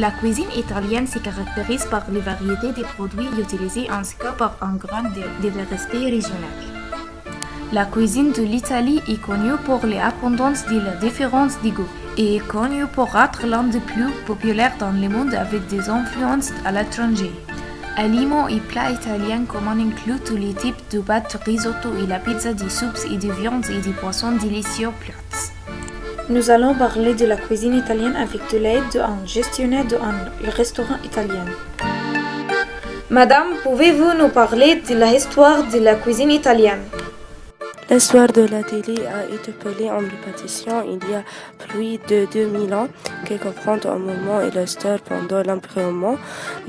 La cuisine italienne se caractérise par les variétés des produits utilisés ainsi que par une grande diversité régionale. La cuisine de l'Italie est connue pour l'abondance de la différence de goût et est connue pour être l'un des plus populaires dans le monde avec des influences à l'étranger. Aliments et plats italiens communs incluent tous les types de pâtes, risotto et la pizza, des soupes et des viandes et des poissons délicieux plats. Nous allons parler de la cuisine italienne avec de l'aide d'un gestionnaire d'un restaurant italien. Madame, pouvez-vous nous parler de l'histoire de la cuisine italienne? L'histoire de la télé a été appelée en répétition il y a plus de 2000 ans, qui comprend un moment et l'histoire pendant l'Empire.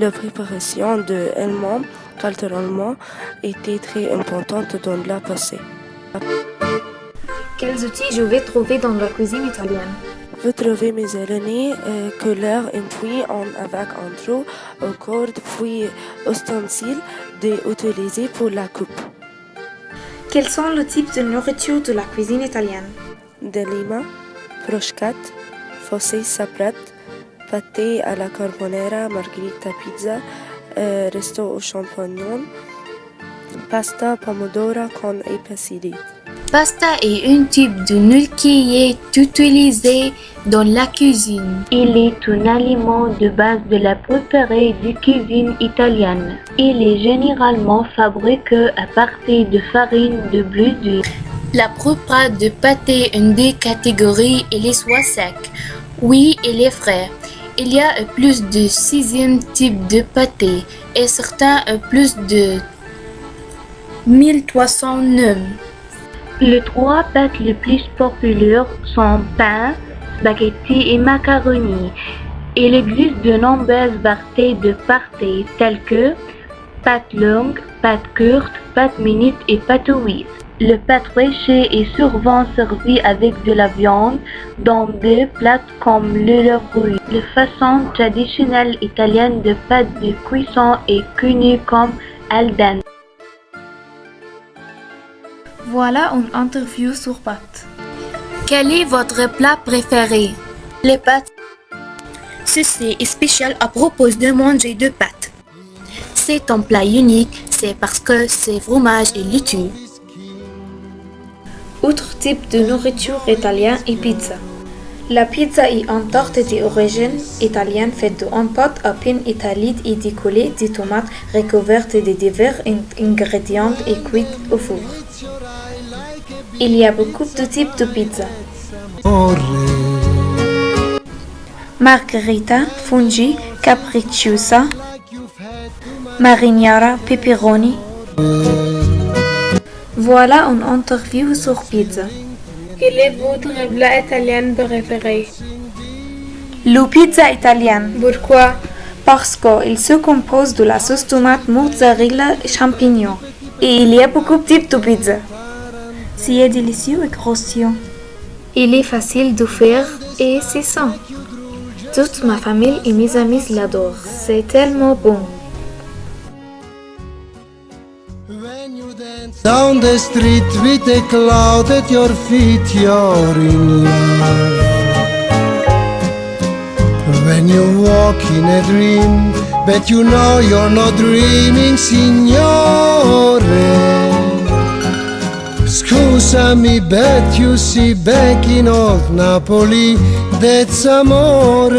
La préparation de aliments culturellement était très importante dans le passé. Quels outils je vais trouver dans la cuisine italienne? Vous trouvez mes araignées, couleurs et puis avec un trou aux cordes puis ustensiles utilisés pour la coupe. Quels sont les types de nourriture de la cuisine italienne? De lima, prosciutto, fossé saprate, pâté à la carbonara, margherita pizza, resto aux champignons, pasta pomodoro con et persili. Pasta est un type de noudle qui est utilisé dans la cuisine. Il est un aliment de base de la préparée de cuisine italienne. Il est généralement fabriqué à partir de farine de blé d'huile. La plupart des pâtés ont deux catégories, il est soit sec, oui, il est frais. Il y a plus de 6e type de pâté et certains ont plus de 1300 noms. Les trois pâtes les plus populaires sont pain, spaghetti et macaroni. Il existe de nombreuses variétés de pâtés telles que pâte longue, pâte courte, pâte minute et pâte huile. Le pâte réché est souvent servi avec de la viande dans des plats comme le riz. La façon traditionnelle italienne de pâte de cuisson est connue comme al dente. Voilà une interview sur pâtes. Quel est votre plat préféré? Les pâtes. Ceci est spécial à propos de manger de pâtes. C'est un plat unique, c'est parce que c'est fromage et laitue. Autre type de nourriture italienne est pizza. La pizza est une tarte d'origine italienne faite d'une pâte à pain étalée et décollée de tomates recouvertes de divers ingrédients et cuite au four. Il y a beaucoup de types de pizza. Margherita, fungi, capricciosa, marinara, pepperoni. Voilà une interview sur pizza. Quel est votre plat italien préféré? La pizza italienne. Pourquoi? Parce qu'il se compose de la sauce tomate, mozzarella et champignons. Et il y a beaucoup de types de pizza. C'est délicieux et croustillant. Il est facile de faire et c'est sain. Toute ma famille et mes amis l'adorent. C'est tellement bon. Down the street with a cloud at your feet, you're in love. When you walk in a dream, but you know you're not dreaming, signore. Scusami, but you see back in old Napoli, that's amore.